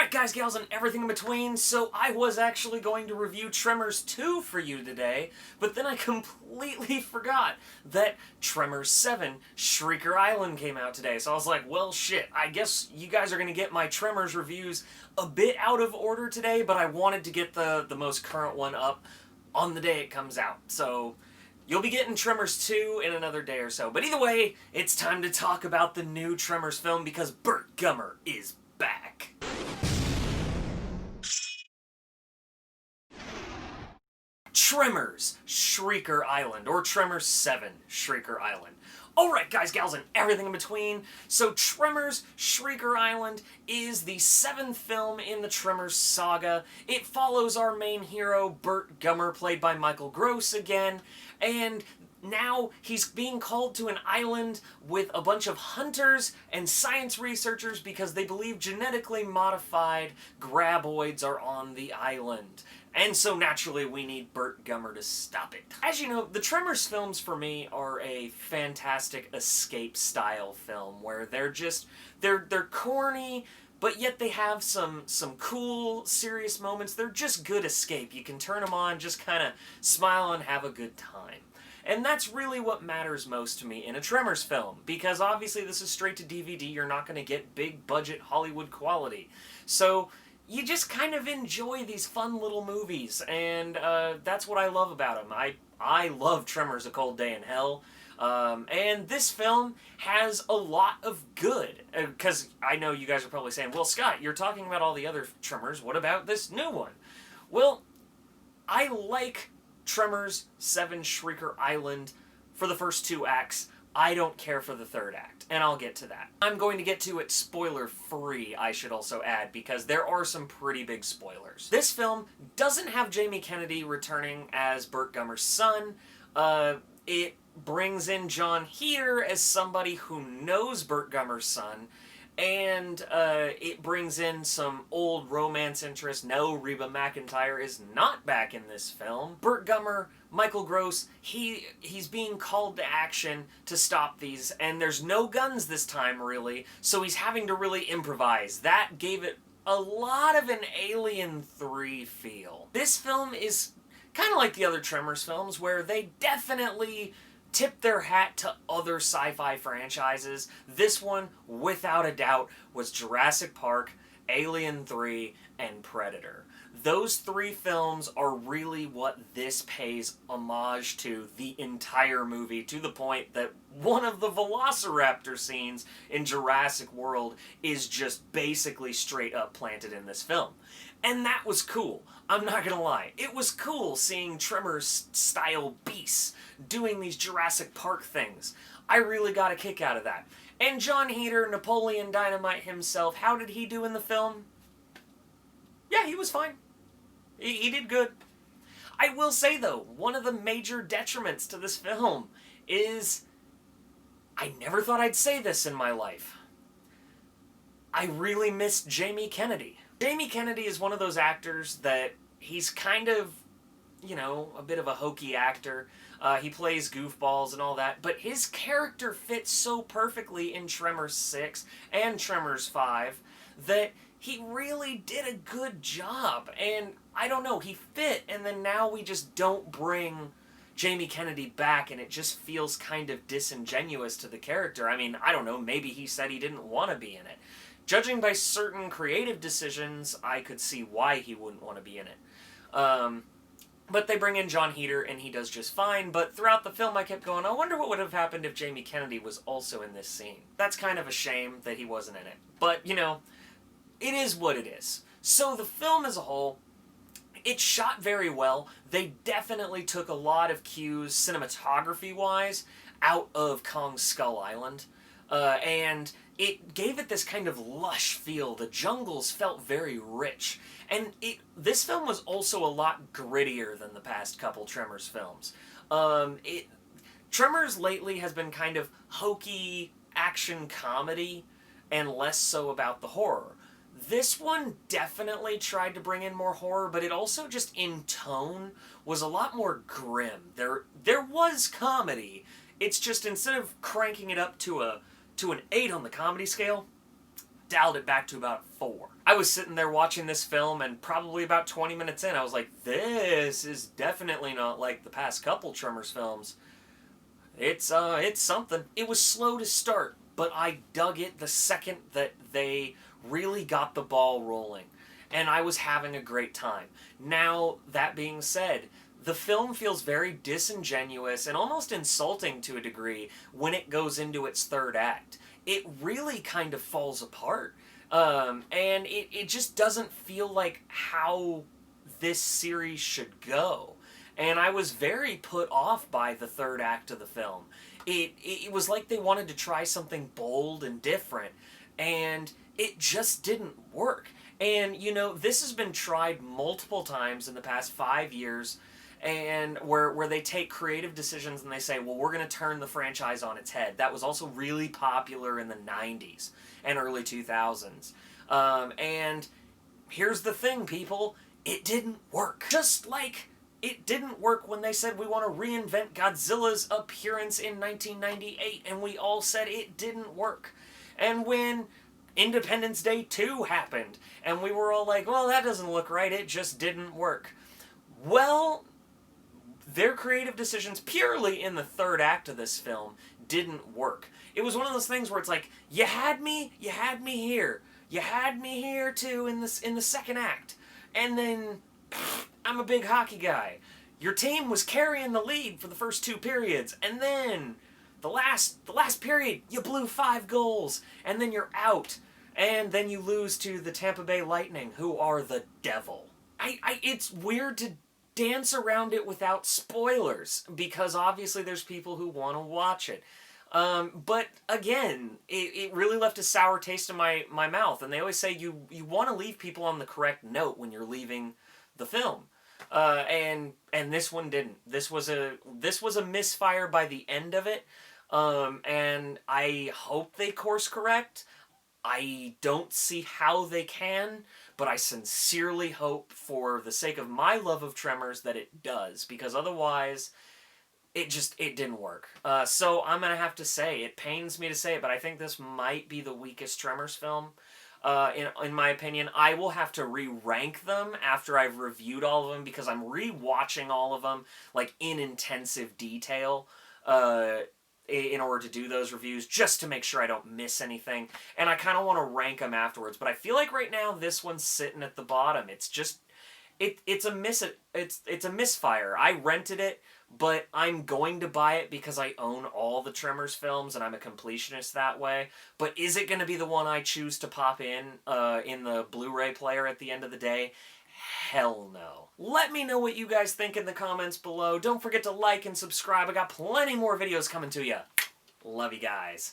Alright guys, gals, and everything in between, so I was actually going to review Tremors 2 for you today, but then I completely forgot that Tremors 7, Shrieker Island came out today, so I was like, well shit, I guess you guys are going to get my Tremors reviews a bit out of order today, but I wanted to get the most current one up on the day it comes out, so you'll be getting Tremors 2 in another day or so. But either way, it's time to talk about the new Tremors film because Burt Gummer is back. Tremors, Shrieker Island, or Tremors 7, Shrieker Island. Alright guys, gals, and everything in between, so Tremors, Shrieker Island is the 7th film in the Tremors saga. It follows our main hero, Burt Gummer, played by Michael Gross again, and now he's being called to an island with a bunch of hunters and science researchers because they believe genetically modified graboids are on the island. And so naturally we need Burt Gummer to stop it. As you know, the Tremors films for me are a fantastic escape style film where they're corny, but yet they have some cool, serious moments. They're just good escape. You can turn them on, just kind of smile and have a good time. And that's really what matters most to me in a Tremors film, because obviously this is straight to DVD, you're not going to get big budget Hollywood quality. So you just kind of enjoy these fun little movies, and that's what I love about them. I love Tremors: A Cold Day in Hell, and this film has a lot of good, because I know you guys are probably saying, well Scott, you're talking about all the other Tremors, what about this new one? Well, I like Tremors 7 Shrieker Island for the first 2 acts. I don't care for the 3rd act, and I'll get to that. I'm going to get to it spoiler-free, I should also add, because there are some pretty big spoilers. This film doesn't have Jamie Kennedy returning as Burt Gummer's son. It brings in John Heater as somebody who knows Burt Gummer's son, and it brings in some old romance interest. No, Reba McEntire is not back in this film. Burt Gummer, Michael Gross, he's being called to action to stop these, and there's no guns this time, really, so he's having to really improvise. That gave it a lot of an Alien 3 feel. This film is kind of like the other Tremors films, where they definitely tip their hat to other sci-fi franchises. This one, without a doubt, was Jurassic Park, Alien 3, and Predator. Those 3 films are really what this pays homage to the entire movie, to the point that one of the Velociraptor scenes in Jurassic World is just basically straight up planted in this film. And that was cool. I'm not gonna lie. It was cool seeing Tremors-style beasts doing these Jurassic Park things. I really got a kick out of that. And John Heater, Napoleon Dynamite himself, how did he do in the film? Yeah, he was fine. He did good. I will say, though, one of the major detriments to this film is, I never thought I'd say this in my life, I really missed Jamie Kennedy. Jamie Kennedy is one of those actors that he's kind of, you know, a bit of a hokey actor. He plays goofballs and all that, but his character fits so perfectly in Tremors 6 and Tremors 5 that he really did a good job. And I don't know, he fit, and then now we just don't bring Jamie Kennedy back, and it just feels kind of disingenuous to the character. I mean, I don't know, maybe he said he didn't want to be in it. Judging by certain creative decisions, I could see why he wouldn't want to be in it. But they bring in John Heater, and he does just fine, but throughout the film I kept going, I wonder what would have happened if Jamie Kennedy was also in this scene. That's kind of a shame that he wasn't in it. But, you know, it is what it is. So the film as a whole, it's shot very well. They definitely took a lot of cues, cinematography-wise, out of Kong Skull Island. And it gave it this kind of lush feel. The jungles felt very rich. And this film was also a lot grittier than the past couple Tremors films. Tremors lately has been kind of hokey action comedy and less so about the horror. This one definitely tried to bring in more horror, but it also just in tone was a lot more grim. There was comedy. It's just instead of cranking it up to an 8 on the comedy scale, dialed it back to about 4. I was sitting there watching this film, and probably about 20 minutes in, I was like, this is definitely not like the past couple Tremors films. It's something. It was slow to start, but I dug it the second that they really got the ball rolling. And I was having a great time. Now, that being said, the film feels very disingenuous and almost insulting to a degree when it goes into its third act. It really kind of falls apart. And it just doesn't feel like how this series should go. And I was very put off by the third act of the film. It was like they wanted to try something bold and different, and it just didn't work. And, you know, this has been tried multiple times in the past 5 years, and where they take creative decisions and they say, well, we're going to turn the franchise on its head. That was also really popular in the 90s and early 2000s. And here's the thing, people. It didn't work. Just like it didn't work when they said we want to reinvent Godzilla's appearance in 1998, and we all said it didn't work. And when Independence Day 2 happened, and we were all like, well, that doesn't look right, it just didn't work. Well, their creative decisions purely in the third act of this film didn't work. It was one of those things where it's like, you had me here. You had me here too in the second act. And then I'm a big hockey guy. Your team was carrying the lead for the first 2 periods, and then the last period you blew 5 goals, and then you're out, and then you lose to the Tampa Bay Lightning, who are the devil. It's weird to dance around it without spoilers, because obviously there's people who want to watch it. But again, it really left a sour taste in my mouth, and they always say you want to leave people on the correct note when you're leaving the film. And this one didn't. This was a misfire by the end of it. And I hope they course correct. I don't see how they can, but I sincerely hope, for the sake of my love of Tremors, that it does, because otherwise it didn't work. So I'm gonna have to say, it pains me to say it, but I think this might be the weakest Tremors film. In my opinion, I will have to re-rank them after I've reviewed all of them, because I'm re-watching all of them, like, in intensive detail, in order to do those reviews, just to make sure I don't miss anything. And I kind of want to rank them afterwards, but I feel like right now this one's sitting at the bottom. It's just, it's a misfire. I rented it, but I'm going to buy it because I own all the Tremors films and I'm a completionist that way. But is it going to be the one I choose to pop in the Blu-ray player at the end of the day? Hell no. Let me know what you guys think in the comments below. Don't forget to like and subscribe. I got plenty more videos coming to you. Love you guys.